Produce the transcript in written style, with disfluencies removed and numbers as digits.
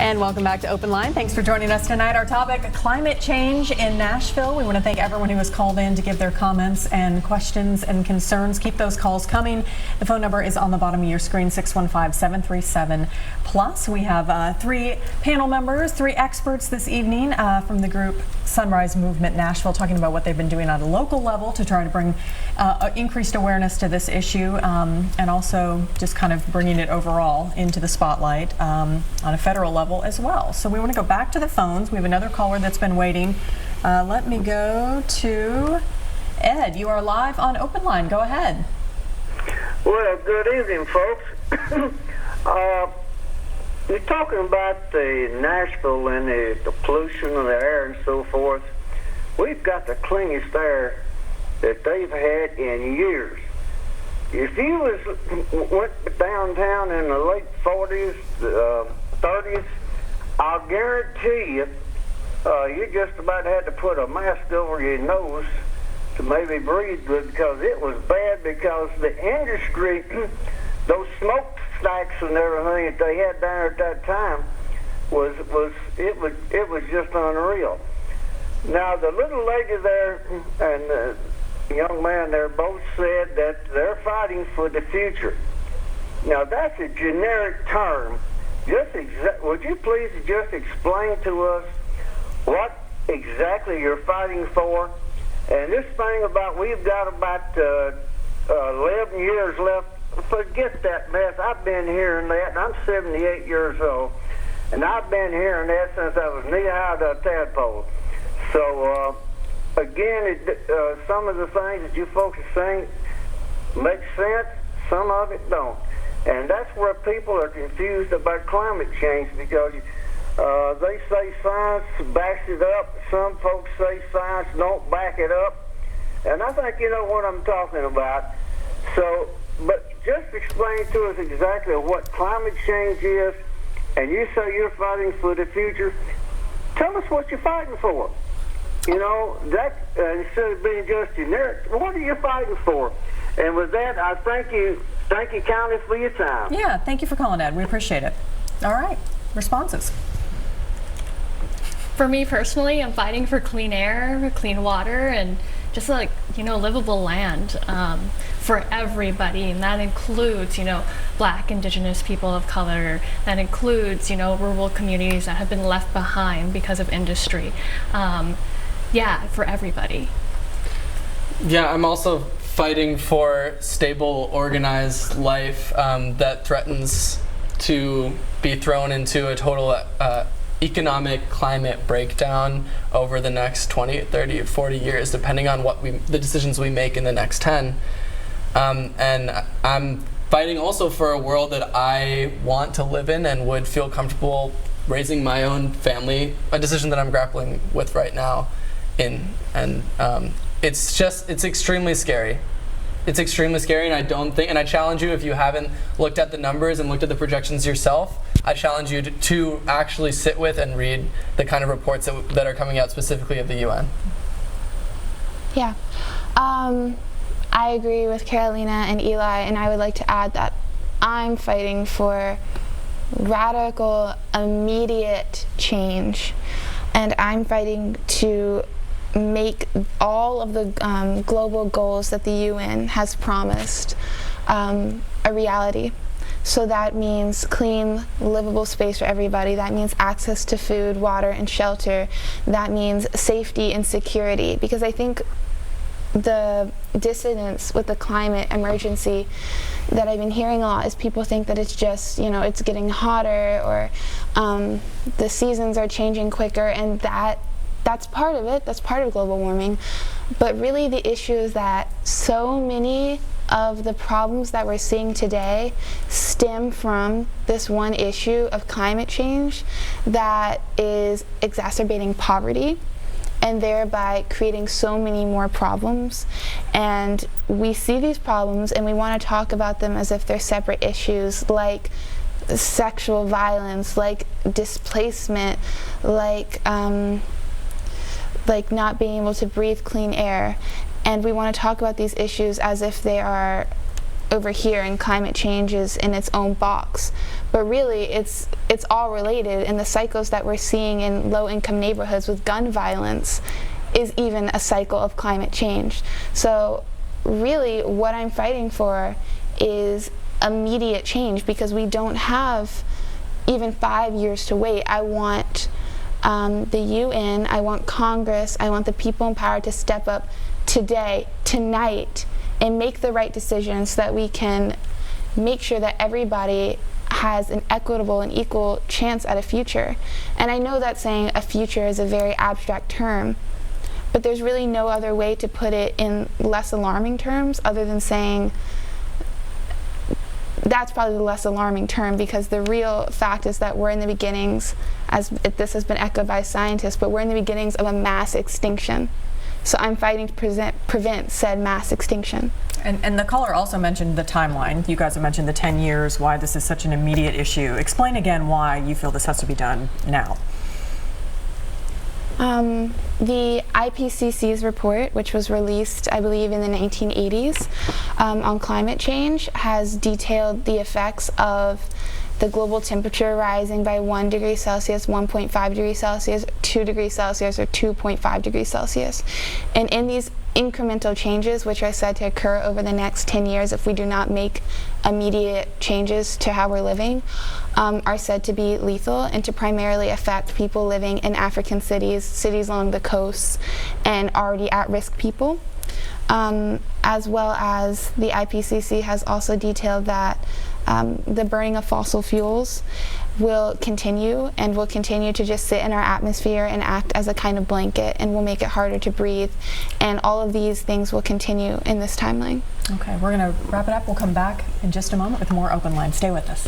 And welcome back to Open Line. Thanks for joining us tonight. Our topic, climate change in Nashville. We want to thank everyone who has called in to give their comments and questions and concerns. Keep those calls coming. The phone number is on the bottom of your screen, 615-737-PLUS. We have 3 panel members, 3 experts this evening from the group Sunrise Movement Nashville, talking about what they've been doing on a local level to try to bring increased awareness to this issue, and also just kind of bringing it overall into the spotlight on a federal level as well. So we want to go back to the phones. We have another caller that's been waiting. Let me go to Ed. You are live on Open Line. Go ahead. Well, good evening, folks. You're talking about the Nashville and the pollution of the air and so forth. We've got the cleanest air that they've had in years. If you went downtown in the late 40s, 30s, I'll guarantee you, you just about had to put a mask over your nose to maybe breathe good, because it was bad, because the industry, those smokestacks and everything that they had down there at that time was just unreal. Now the little lady there and the young man there both said that they're fighting for the future. Now that's a generic term. Would you please just explain to us what exactly you're fighting for? And this thing about we've got about 11 years left, forget that mess. I've been hearing that, and I'm 78 years old, and I've been hearing that since I was knee-high to a tadpole. So, again, some of the things that you folks are saying make sense, some of it don't. And that's where people are confused about climate change, because they say science backs it up. Some folks say science don't back it up. And I think you know what I'm talking about. So, but just explain to us exactly what climate change is. And you say you're fighting for the future. Tell us what you're fighting for. You know, that instead of being just generic, what are you fighting for? And with that, I thank you kindly for your time. Yeah, thank you for calling, Ed. We appreciate it. All right, responses. For me personally, I'm fighting for clean air, clean water, and just livable land for everybody. And that includes, Black, Indigenous people of color. That includes, rural communities that have been left behind because of industry. For everybody. Yeah, I'm also fighting for stable, organized life that threatens to be thrown into a total economic climate breakdown over the next 20, 30, 40 years, depending on the decisions we make in the next 10. And I'm fighting also for a world that I want to live in and would feel comfortable raising my own family, a decision that I'm grappling with right now. It's extremely scary. It's extremely scary, and I challenge you, if you haven't looked at the numbers and looked at the projections yourself, I challenge you to actually sit with and read the kind of reports that are coming out specifically of the UN. Yeah. I agree with Carolina and Eli, and I would like to add that I'm fighting for radical, immediate change, and I'm fighting to make all of the global goals that the UN has promised a reality. So that means clean, livable space for everybody. That means access to food, water, and shelter. That means safety and security. Because I think the dissonance with the climate emergency that I've been hearing a lot is people think that it's just, it's getting hotter, or the seasons are changing quicker, and that's part of it. That's part of global warming. But really the issue is that so many of the problems that we're seeing today stem from this one issue of climate change that is exacerbating poverty and thereby creating so many more problems. And we see these problems and we want to talk about them as if they're separate issues, like sexual violence, like displacement, like not being able to breathe clean air. And we want to talk about these issues as if they are over here and climate change is in its own box. But really, it's all related, and the cycles that we're seeing in low-income neighborhoods with gun violence is even a cycle of climate change. So really, what I'm fighting for is immediate change, because we don't have even 5 years to wait. I want the UN, I want Congress, I want the people in power to step up today, tonight, and make the right decisions so that we can make sure that everybody has an equitable and equal chance at a future. And I know that saying a future is a very abstract term, but there's really no other way to put it in less alarming terms other than saying that's probably the less alarming term, because the real fact is that we're in the beginnings, as this has been echoed by scientists, but we're in the beginnings of a mass extinction. So I'm fighting to prevent said mass extinction. And the caller also mentioned the timeline. You guys have mentioned the 10 years, why this is such an immediate issue. Explain again why you feel this has to be done now. The IPCC's report, which was released, I believe, in the 1980s on climate change, has detailed the effects of the global temperature rising by 1 degree Celsius, 1.5 degrees Celsius, 2 degrees Celsius, or 2.5 degrees Celsius. And in these incremental changes, which are said to occur over the next 10 years if we do not make immediate changes to how we're living, are said to be lethal and to primarily affect people living in African cities, cities along the coasts, and already at-risk people. As well as the IPCC has also detailed that the burning of fossil fuels will continue and will continue to just sit in our atmosphere and act as a kind of blanket, and will make it harder to breathe. And all of these things will continue in this timeline. Okay, we're going to wrap it up. We'll come back in just a moment with more Open Line. Stay with us.